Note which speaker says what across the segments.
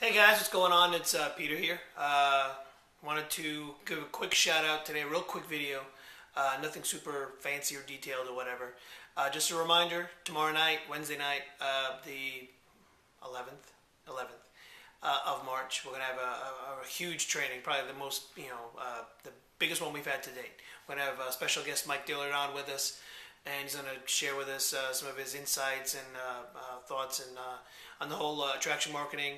Speaker 1: Hey guys, what's going on? It's Peter here. Wanted to give a quick shout out today, a real quick video. Nothing super fancy or detailed or whatever. Just a reminder, tomorrow night, Wednesday night, the 11th of March, we're going to have a huge training, probably the most, the biggest one we've had to date. We're going to have a special guest, Mike Dillard, on with us, and he's going to share with us some of his insights and thoughts and on the whole attraction marketing.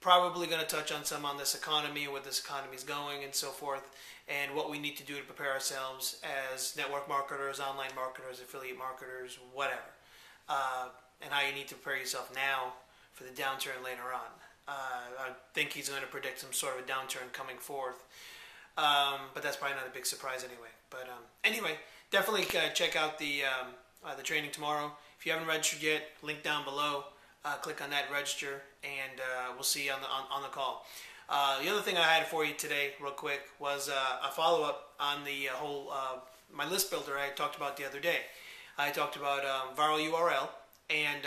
Speaker 1: Probably going to touch on some on this economy and where this economy is going and so forth, and what we need to do to prepare ourselves as network marketers, online marketers, affiliate marketers, whatever, and how you need to prepare yourself now for the downturn later on. I think he's going to predict some sort of a downturn coming forth, but that's probably not a big surprise anyway. But anyway, definitely check out the training tomorrow. If you haven't registered yet, link down below. Click on that, register, and we'll see you on the call. The other thing I had for you today, real quick, was a follow-up on the whole my list builder I talked about the other day. I talked about viral URL, and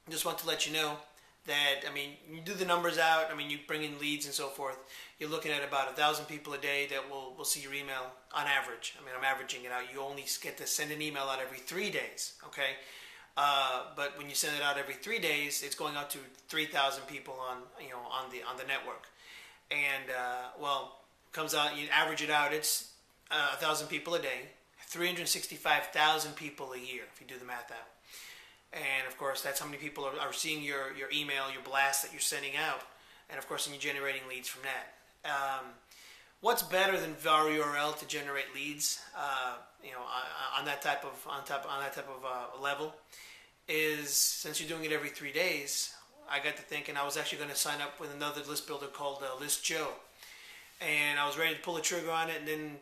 Speaker 1: just want to let you know that, I mean, you do the numbers out, I mean, you bring in leads and so forth, you're looking at about 1,000 people a day that will see your email on average. I mean, I'm averaging it out. You only get to send an email out every 3 days, okay? But when you send it out every 3 days, it's going out to 3,000 people on the network, and well, comes out, you average it out, it's 1,000 people a day, 365,000 people a year if you do the math out. And of course, that's how many people are seeing your email, your blast that you're sending out, and of course, then you're generating leads from that. What's better than viral URL to generate leads? On that type of level, is since you're doing it every 3 daes, I got to thinking I was actually going to sign up with another list builder called List Joe, and I was ready to pull the trigger on it, and then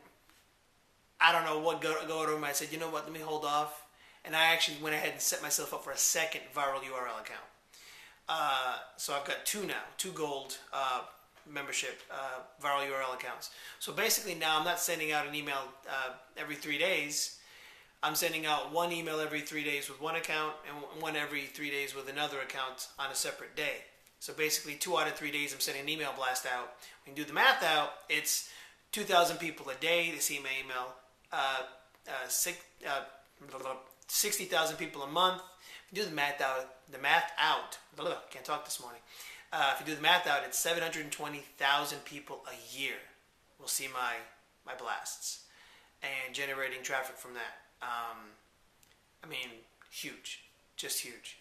Speaker 1: I don't know what go over me. I said, you know what, let me hold off, and I actually went ahead and set myself up for a second viral URL account. So I've got two gold membership viral URL accounts. So basically now I'm not sending out an email every 3 days. I'm sending out one email every 3 days with one account and one every 3 days with another account on a separate day. So basically 2 out of 3 days I'm sending an email blast out. When you do the math out, it's 2,000 people a day to see my email, 60,000 people a month. If you do the math out, can't talk this morning. If you do the math out, it's 720,000 people a year will see my blasts and generating traffic from that. I mean, huge, just huge,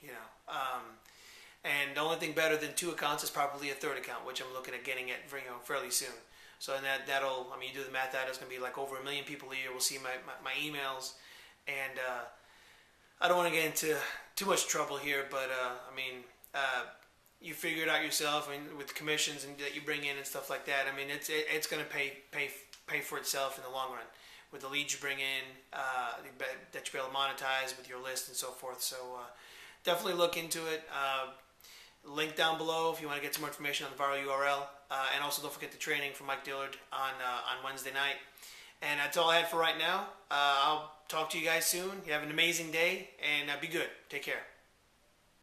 Speaker 1: and the only thing better than 2 accounts is probably a third account, which I'm looking at getting at fairly soon. So that'll, I mean, you do the math out, it's going to be like over 1 million people a year will see my emails, and I don't want to get into too much trouble here, but I mean, you figure it out yourself, I mean, with commissions and that you bring in and stuff like that. I mean, it's going to pay for itself in the long run with the leads you bring in, that you'll be able to monetize with your list and so forth. So definitely look into it. Link down below if you want to get some more information on the viral URL, and also don't forget the training from Mike Dillard on Wednesday night. And that's all I had for right now. I'll talk to you guys soon. You have an amazing day, and be good. Take care.